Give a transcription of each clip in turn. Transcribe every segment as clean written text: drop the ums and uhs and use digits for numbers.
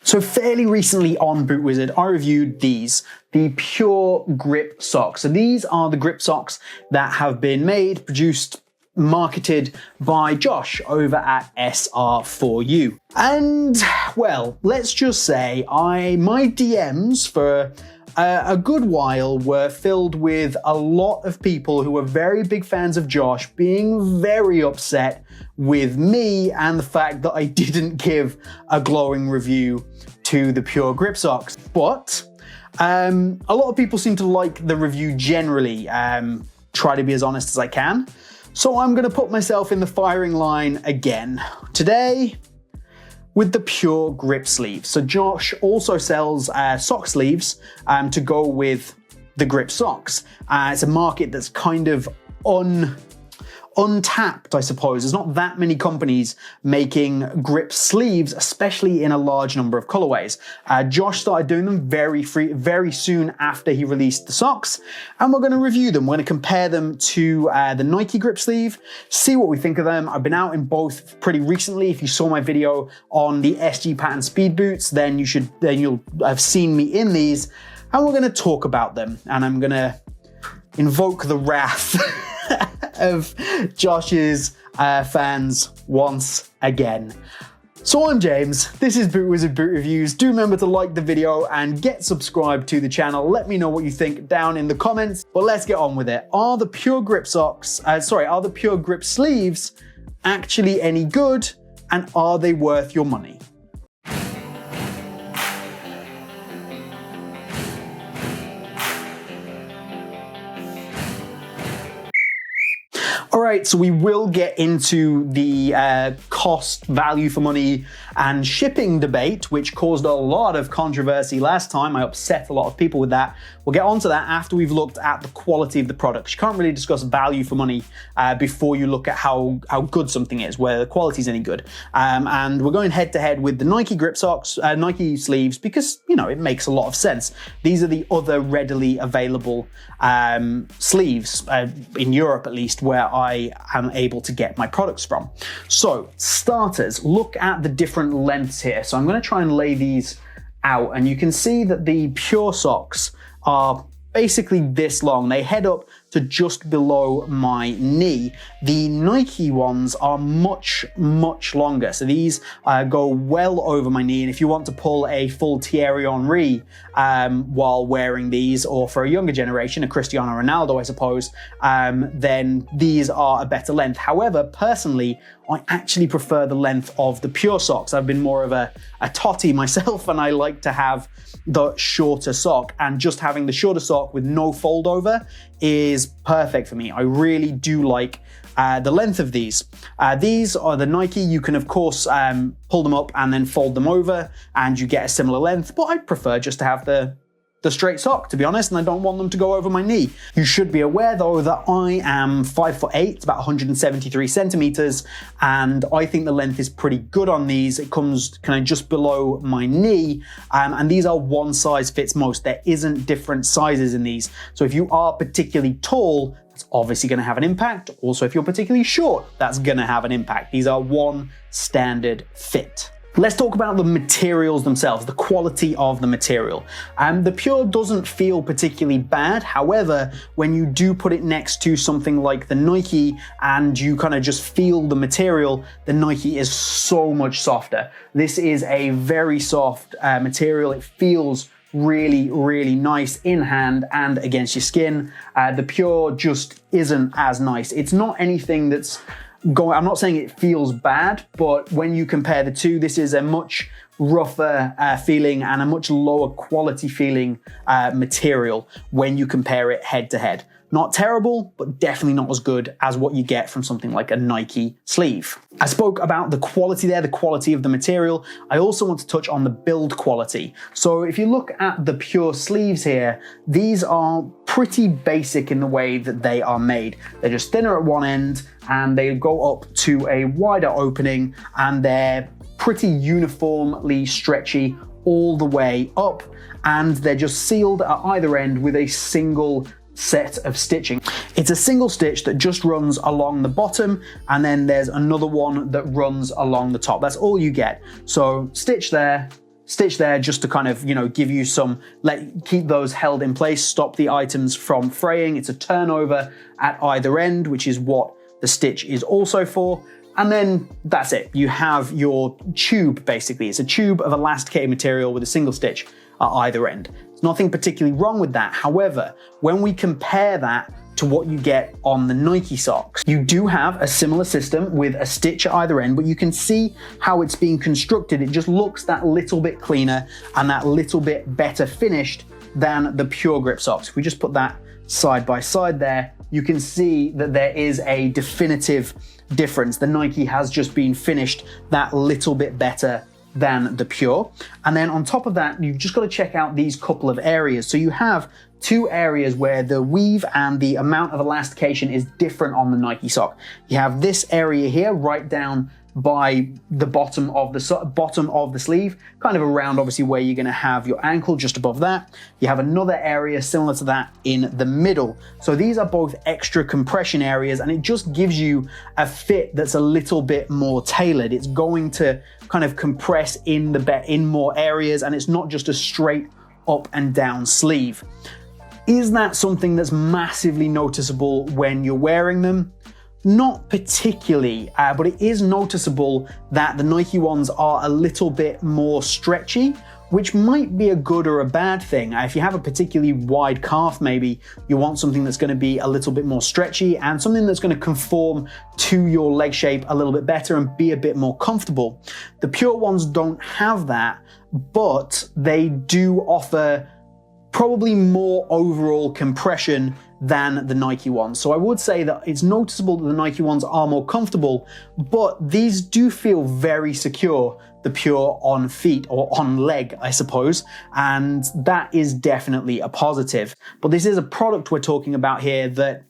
So fairly recently on Boot Wizard, I reviewed these, the Pure Grip Socks. So these are the grip socks that have been made, produced, marketed by Josh over at SR4U. And, well, let's just say my DMs for a good while were filled with a lot of people who were very big fans of Josh being very upset with me and the fact that I didn't give a glowing review to the Pure Grip Socks. But a lot of people seem to like the review generally, try to be as honest as I can. So I'm gonna put myself in the firing line again. Today, with the Pure Grip sleeves. So Josh also sells sock sleeves to go with the grip socks. It's a market that's kind of untapped, I suppose. There's not that many companies making grip sleeves, especially in a large number of colorways. Josh started doing them very soon after he released the socks, and we're gonna review them. We're gonna compare them to the Nike grip sleeve, see what we think of them. I've been out in both pretty recently. If you saw my video on the SG pattern speed boots, then you'll have seen me in these, and we're gonna talk about them, and I'm gonna invoke the wrath of Josh's fans once again. So I'm James, this is Boot Wizard Boot Reviews. Do remember to like the video and get subscribed to the channel. Let me know what you think down in the comments, but let's get on with it. Are the Pure Grip socks, are the Pure Grip sleeves actually any good, and are they worth your money? All right, so we will get into the cost, value for money, and shipping debate, which caused a lot of controversy last time. I upset a lot of people with that. We'll get onto that after we've looked at the quality of the products. You can't really discuss value for money before you look at how good something is, whether the quality is any good. And we're going head to head with the Nike grip socks, Nike sleeves, because, you know, it makes a lot of sense. These are the other readily available sleeves, in Europe at least, where I am able to get my products from. So, starters, look at the different lengths here. So I'm going to try and lay these out, and you can see that the Pure socks are basically this long. They head up to just below my knee. The Nike ones are much longer. So these go well over my knee. And if you want to pull a full Thierry Henry while wearing these, or for a younger generation, a Cristiano Ronaldo, I suppose, then these are a better length. However, personally, I actually prefer the length of the Pure socks. I've been more of a totty myself, and I like to have the shorter sock, and just having the shorter sock with no fold over is perfect for me. I really do like the length of these. These are the Nike. You can of course pull them up and then fold them over and you get a similar length, but I prefer just to have the straight sock, to be honest, and I don't want them to go over my knee. You should be aware though that I am 5'8", about 173 centimeters, and I think the length is pretty good on these. It comes kind of just below my knee, and these are one size fits most. There isn't different sizes in these. So if you are particularly tall, that's obviously going to have an impact. Also, if you're particularly short, that's going to have an impact. These are one standard fit. Let's talk about the materials themselves, the quality of the material. The Pure doesn't feel particularly bad. However, when you do put it next to something like the Nike and you kind of just feel the material, the Nike is so much softer. This is a very soft material. It feels really nice in hand and against your skin. The Pure just isn't as nice. It's not anything that's I'm not saying it feels bad, but when you compare the two, this is a much rougher feeling and a much lower quality feeling material when you compare it head to head. Not terrible, but definitely not as good as what you get from something like a Nike sleeve. I spoke about the quality there, the quality of the material. I also want to touch on the build quality. So if you look at the Pure sleeves here, these are pretty basic in the way that they are made. They're just thinner at one end and they go up to a wider opening, and they're pretty uniformly stretchy all the way up, and they're just sealed at either end with a single set of stitching. It's a single stitch that just runs along the bottom, and then there's another one that runs along the top. That's all you get. So stitch there, stitch there just to kind of, give you some, keep those held in place, stop the items from fraying. It's a turnover at either end, which is what the stitch is also for. And then that's it. You have your tube, basically. It's a tube of elasticated material with a single stitch at either end. There's nothing particularly wrong with that. However, when we compare that to what you get on the Nike socks, you do have a similar system with a stitch at either end, but you can see how it's being constructed. It just looks that little bit cleaner and that little bit better finished than the Pure Grip socks. If we just put that side by side there, you can see that there is a definitive difference. The Nike has just been finished that little bit better than the Pure. And then on top of that, you've just got to check out these couple of areas. So you have two areas where the weave and the amount of elastication is different on the Nike sock. You have this area here right down by the bottom of the sleeve, kind of around obviously where you're going to have your ankle, just above that. You have another area similar to that in the middle. So these are both extra compression areas, and it just gives you a fit that's a little bit more tailored. It's going to kind of compress in more areas, and it's not just a straight up and down sleeve. Is that something that's massively noticeable when you're wearing them? Not particularly, but it is noticeable that the Nike ones are a little bit more stretchy, which might be a good or a bad thing. If you have a particularly wide calf, maybe you want something that's going to be a little bit more stretchy and something that's going to conform to your leg shape a little bit better and be a bit more comfortable. The Pure ones don't have that, but they do offer probably more overall compression than the Nike ones. So I would say that it's noticeable that the Nike ones are more comfortable, but these do feel very secure, the Pure on feet or on leg, I suppose, and that is definitely a positive. But this is a product we're talking about here that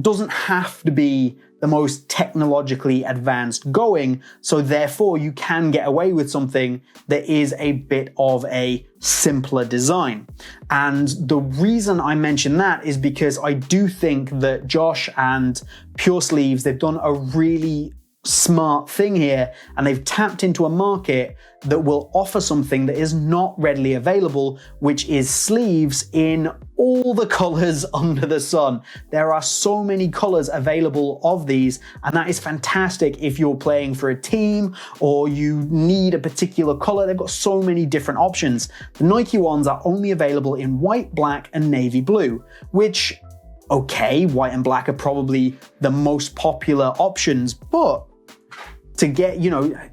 doesn't have to be the most technologically advanced going, so therefore you can get away with something that is a bit of a simpler design. And the reason I mention that is because I do think that Josh and Pure Sleeves, they've done a really smart thing here, and they've tapped into a market that will offer something that is not readily available, which is sleeves in all the colors under the sun. There are so many colors available of these, and that is fantastic if you're playing for a team or you need a particular color. They've got so many different options. The Nike ones are only available in white, black, and navy blue, which, okay, white and black are probably the most popular options, but to get,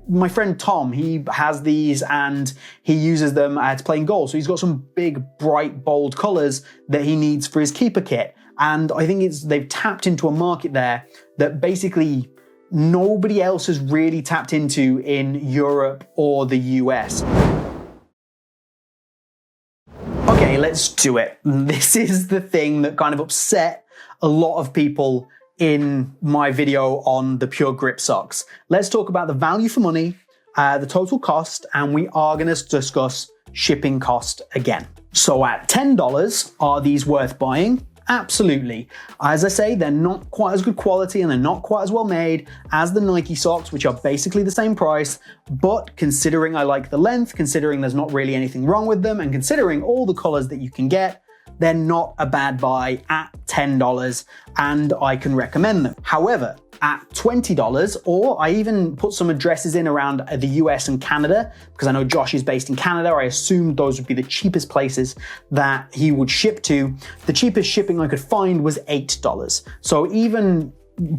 my friend Tom, he has these and he uses them to play in goal. So he's got some big, bright, bold colors that he needs for his keeper kit. And I think they've tapped into a market there that basically nobody else has really tapped into in Europe or the US. Okay, let's do it. This is the thing that kind of upset a lot of people in my video on the Pure Grip socks. Let's talk about the value for money, the total cost, and we are going to discuss shipping cost again. So at $10, are these worth buying? Absolutely. As I say, they're not quite as good quality and they're not quite as well made as the Nike socks, which are basically the same price, but considering I like the length, considering there's not really anything wrong with them, and considering all the colors that you can get, they're not a bad buy at $10, and I can recommend them. However, at $20, or I even put some addresses in around the US and Canada, because I know Josh is based in Canada, I assumed those would be the cheapest places that he would ship to. The cheapest shipping I could find was $8. So even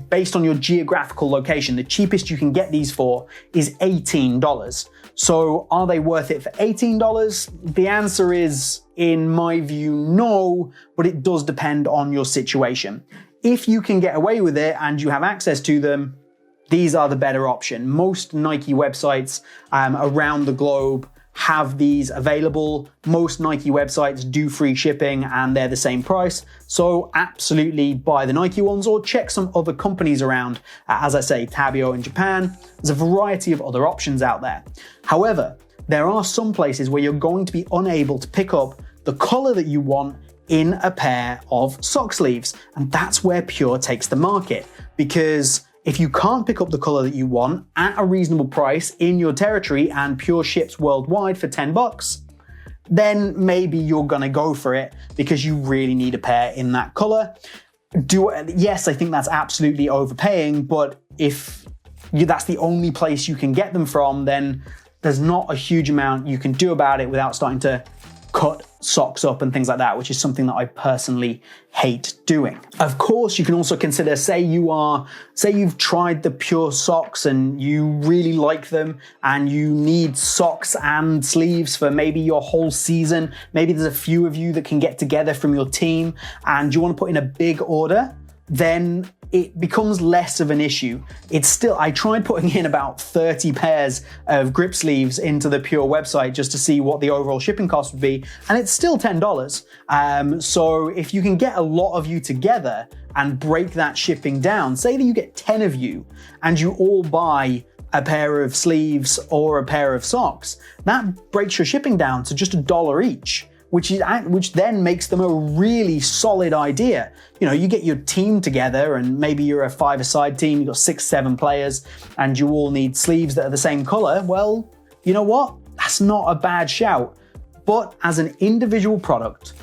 based on your geographical location, the cheapest you can get these for is $18. So are they worth it for $18? The answer is, in my view, no, but it does depend on your situation. If you can get away with it and you have access to them, these are the better option. Most Nike websites around the globe have these available. Most Nike websites do free shipping and they're the same price. So absolutely buy the Nike ones or check some other companies around. As I say, Tabio in Japan. There's a variety of other options out there. However, there are some places where you're going to be unable to pick up the color that you want in a pair of sock sleeves. And that's where Pure takes the market, because If you can't pick up the color that you want at a reasonable price in your territory and Pure ships worldwide for $10, then maybe you're gonna go for it because you really need a pair in that color. Yes, I think that's absolutely overpaying, but if that's the only place you can get them from, then there's not a huge amount you can do about it without starting to cut socks up and things like that, which is something that I personally hate doing. Of course, you can also consider, say you've tried the Pure socks and you really like them and you need socks and sleeves for maybe your whole season. Maybe there's a few of you that can get together from your team and you want to put in a big order, then it becomes less of an issue. I tried putting in about 30 pairs of grip sleeves into the Pure website just to see what the overall shipping cost would be, and it's still $10. So if you can get a lot of you together and break that shipping down, say that you get 10 of you and you all buy a pair of sleeves or a pair of socks, that breaks your shipping down to just $1 each. Which then makes them a really solid idea. You know, you get your team together and maybe you're a 5-a-side team, you've got 6-7 players and you all need sleeves that are the same color. Well, you know what? That's not a bad shout. But as an individual product,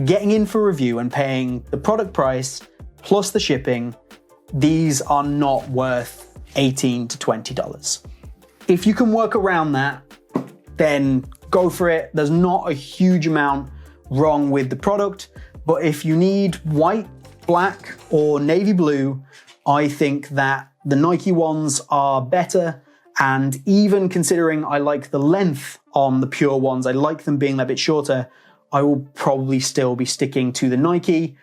getting in for review and paying the product price plus the shipping, these are not worth $18 to $20. If you can work around that, then go for it. There's not a huge amount wrong with the product, but if you need white, black, or navy blue, I think that the Nike ones are better. And even considering I like the length on the Pure ones, I like them being a bit shorter, I will probably still be sticking to the Nike,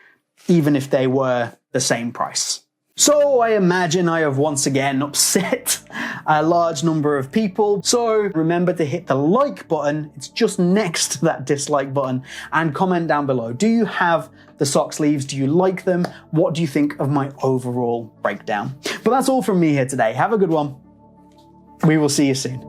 even if they were the same price. So I imagine I have once again upset a large number of people. So remember to hit the like button. It's just next to that dislike button, and comment down below. Do you have the sock sleeves? Do you like them? What do you think of my overall breakdown? But that's all from me here today. Have a good one. We will see you soon.